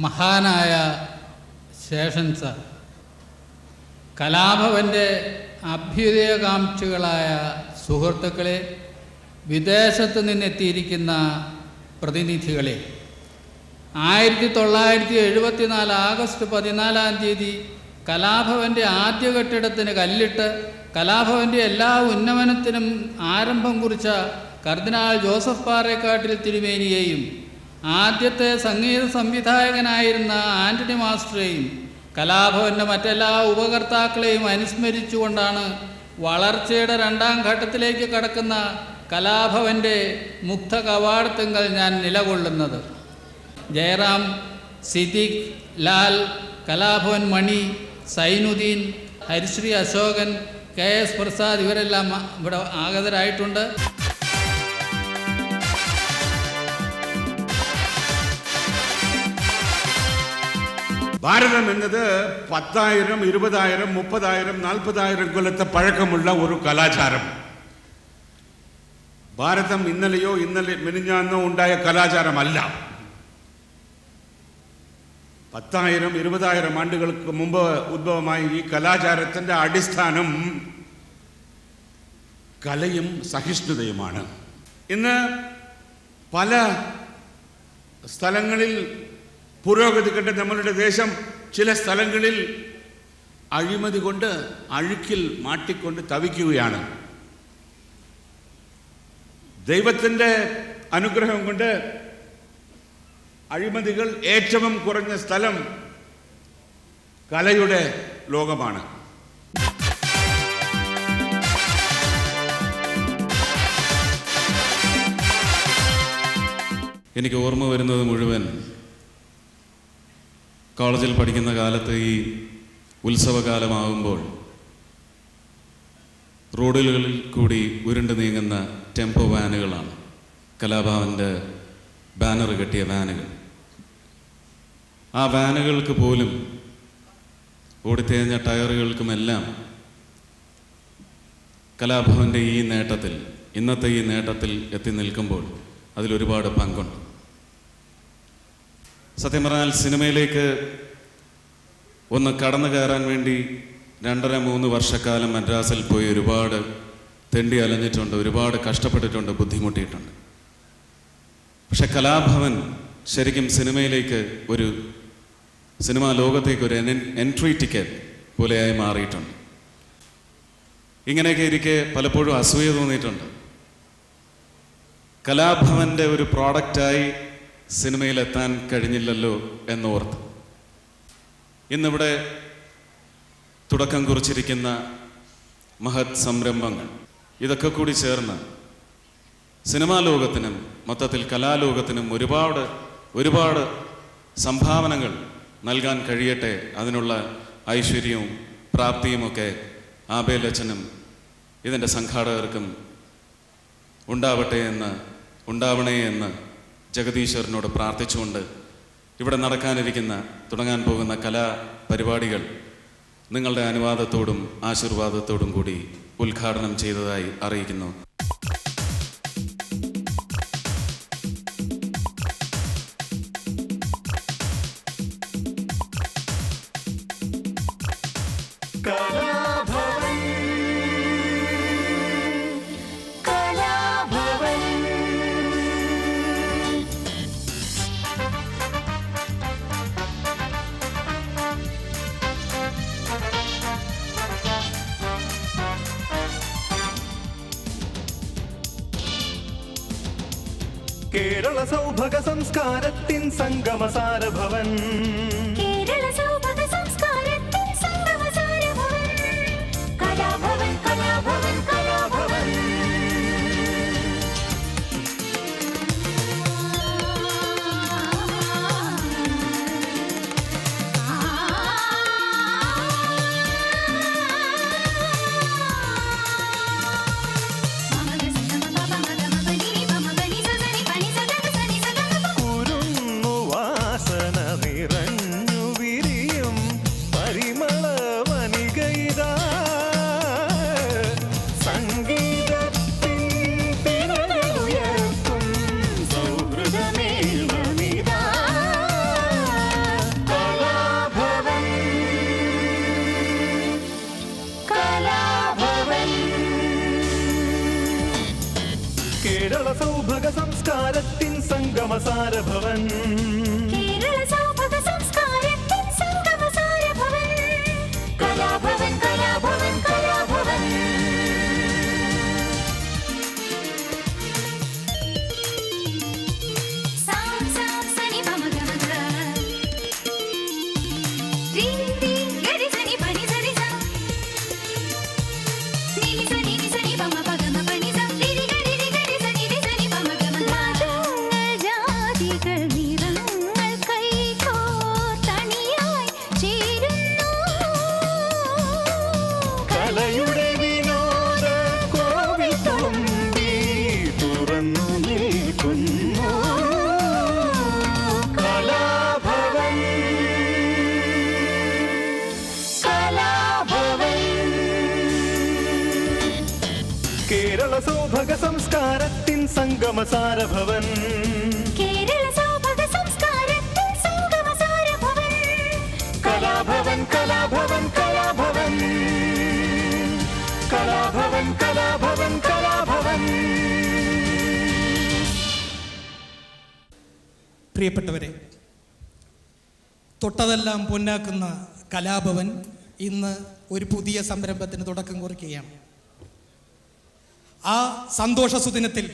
മഹാനായ ശേഷൻ സാർ, കലാഭവൻ്റെ അഭ്യുദയകാംക്ഷികളായ സുഹൃത്തുക്കളെ, വിദേശത്ത് നിന്നെത്തിയിരിക്കുന്ന പ്രതിനിധികളെ, 1974 ആഗസ്റ്റ് 14 കലാഭവൻ്റെ ആദ്യ കെട്ടിടത്തിന് കല്ലിട്ട് കലാഭവൻ്റെ എല്ലാ ഉന്നമനത്തിനും ആരംഭം കുറിച്ച കർദിനാൾ ജോസഫ് പാറേക്കാട്ടിൽ തിരുമേനിയെയും ആദ്യത്തെ സംഗീത സംവിധായകനായിരുന്ന ആൻ്റണി മാസ്റ്ററെയും കലാഭവൻ്റെ മറ്റെല്ലാ ഉപകർത്താക്കളെയും അനുസ്മരിച്ചുകൊണ്ടാണ് വളർച്ചയുടെ 2ാം ഘട്ടത്തിലേക്ക് കടക്കുന്ന കലാഭവൻ്റെ മുക്ത കവാടത്തിങ്കൽ ഞാൻ നിലകൊള്ളുന്നത്. ജയറാം, സിദ്ദിഖ്, ലാൽ, കലാഭവൻ മണി, സൈനുദ്ദീൻ, ഹരിശ്രീ അശോകൻ, KS പ്രസാദ് ഇവരെല്ലാം ഇവിടെ ആഗതരായിട്ടുണ്ട്. ഭാരതം എന്നത് 10,000, 20,000, 30,000, 40,000 കൊല്ലത്തെ പഴക്കമുള്ള ഒരു കലാചാരം. ഭാരതം ഇന്നലെ മിനിഞ്ഞാന്നോ ഉണ്ടായ കലാചാരമല്ല. 10,000, 20,000 ആണ്ടുകൾക്ക് മുമ്പ് ഉദ്ഭവമായ ഈ കലാചാരത്തിൻ്റെ അടിസ്ഥാനം കലയും സഹിഷ്ണുതയുമാണ്. ഇന്ന് പല സ്ഥലങ്ങളിൽ പുരോഗതി കണ്ട് നമ്മളുടെ ദേശം ചില സ്ഥലങ്ങളിൽ അഴിമതി കൊണ്ട് അഴുക്കിൽ മാട്ടിക്കൊണ്ട് തവിക്കുകയാണ്. ദൈവത്തിൻ്റെ അനുഗ്രഹം കൊണ്ട് അഴിമതികൾ ഏറ്റവും കുറഞ്ഞ സ്ഥലം കലയുടെ ലോകമാണ്. എനിക്ക് ഓർമ്മ വരുന്നത് മുഴുവൻ കോളേജിൽ പഠിക്കുന്ന കാലത്ത് ഈ ഉത്സവകാലമാകുമ്പോൾ റോഡുകളിൽ കൂടി ഉരുണ്ട് നീങ്ങുന്ന ടെമ്പോ വാനുകളാണ്. കലാഭവൻ്റെ ബാനർ കെട്ടിയ വാനുകൾ. ആ വാനുകൾക്ക് പോലും ഓടിത്തേഞ്ഞ ടയറുകൾക്കുമെല്ലാം കലാഭവൻ്റെ ഈ നേട്ടത്തിൽ, ഇന്നത്തെ ഈ നേട്ടത്തിൽ എത്തി നിൽക്കുമ്പോൾ അതിലൊരുപാട് പങ്കുണ്ട്. സത്യം പറഞ്ഞാൽ സിനിമയിലേക്ക് ഒന്ന് കടന്നു കയറാൻ വേണ്ടി 2.5-3 വർഷക്കാലം മദ്രാസിൽ പോയി ഒരുപാട് തെണ്ടി അലഞ്ഞിട്ടുണ്ട്, ഒരുപാട് കഷ്ടപ്പെട്ടിട്ടുണ്ട്, ബുദ്ധിമുട്ടിയിട്ടുണ്ട്. പക്ഷെ കലാഭവൻ ശരിക്കും സിനിമയിലേക്ക്, ഒരു സിനിമാ ലോകത്തേക്ക് ഒരു എൻട്രി ടിക്കറ്റ് പോലെയായി മാറിയിട്ടുണ്ട്. ഇങ്ങനെയൊക്കെ ഇരിക്കെ പലപ്പോഴും അസൂയ തോന്നിയിട്ടുണ്ട്. കലാഭവൻ്റെ ഒരു പ്രോഡക്റ്റായി സിനിമയിലെത്താൻ കഴിഞ്ഞില്ലല്ലോ എന്നോർത്ത്. ഇന്നിവിടെ തുടക്കം കുറിച്ചിരിക്കുന്ന മഹത് സംരംഭങ്ങൾ, ഇതൊക്കെ കൂടി ചേർന്ന് സിനിമാ ലോകത്തിനും മൊത്തത്തിൽ കലാലോകത്തിനും ഒരുപാട് സംഭാവനകൾ നൽകാൻ കഴിയട്ടെ. അതിനുള്ള ഐശ്വര്യവും പ്രാപ്തിയുമൊക്കെ ആബേലച്ചനും ഇതിൻ്റെ സംഘാടകർക്കും ഉണ്ടാവണേ എന്ന് ജഗദീശ്വരനോട് പ്രാർത്ഥിച്ചുകൊണ്ട് ഇവിടെ തുടങ്ങാൻ പോകുന്ന കലാപരിപാടികൾ നിങ്ങളുടെ അനുവാദത്തോടും ആശീർവാദത്തോടും കൂടി ഉദ്ഘാടനം ചെയ്തതായി അറിയിക്കുന്നു. കേരള സൗഭഗ സംസ്കാരത്തിൻ സംഗമസാരഭവൻ, കലാഭവൻ കലാഭവൻ കലാഭവൻ. വാസന നിറഞ്ഞു സൗഭഗ സംസ്കാരത്തിൻ സംഗമസാരഭവൻ കേരള സൗഭഗ സംസ്കാരത്തിൻ സംഗമസാരഭവൻ കലാഭവൻ കലാഭവൻ കലാഭവൻ സാം സാം സനി പമ ഗമ ഗ രിം രിം ഗരി സനി പനി സരി സ നിനി സനി പമ പഗമ പനി സ രി ഗരി സനി പമ ഗമ ഗ ജാതികൾ നിറങ്ങൾ കൈകോർത്തണിയായി ചേരുന്നു കലയുടെ വിനോദ കോവിൽ തുമ്പി തുറന്നു നിൽക്കുന്നു കലാഭവൻ കലാഭവൻ കേരള സൗഭഗ സംസ്കാരത്തിൻ സംഗമസാരഭവൻ കേരള സൗഭഗ സംസ്കാരത്തിൻ സംഗമസാരഭവൻ കലാഭവൻ കലാഭവൻ കലാഭവൻ കലാഭവൻ കലാഭവൻ കലാഭവൻ പ്രിയപ്പെട്ടവരെ, തൊട്ടതെല്ലാം പൊന്നാക്കുന്ന കലാഭവൻ ഇന്ന് ഒരു പുതിയ സംരംഭത്തിന് തുടക്കം കുറിക്കുകയാണ്. ആ സന്തോഷ സുദിനത്തിൽ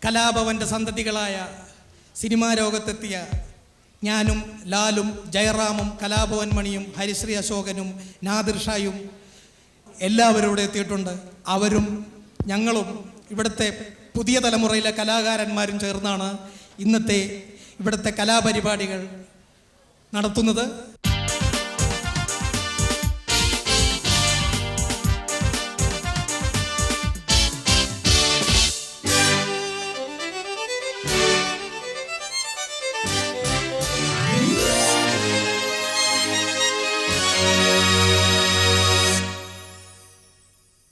കലാഭവൻ്റെ സന്തതികളായ സിനിമാ ലോകത്തെത്തിയ ഞാനും ലാലും ജയറാമും കലാഭവൻ മണിയും ഹരിശ്രീ അശോകനും നാദിർ ഷായും എല്ലാവരും ഇവിടെ എത്തിയിട്ടുണ്ട്. അവരും ഞങ്ങളും ഇവിടുത്തെ പുതിയ തലമുറയിലെ കലാകാരന്മാരും ചേർന്നാണ് ഇന്നത്തെ ഇവിടുത്തെ കലാപരിപാടികൾ നടത്തുന്നത്.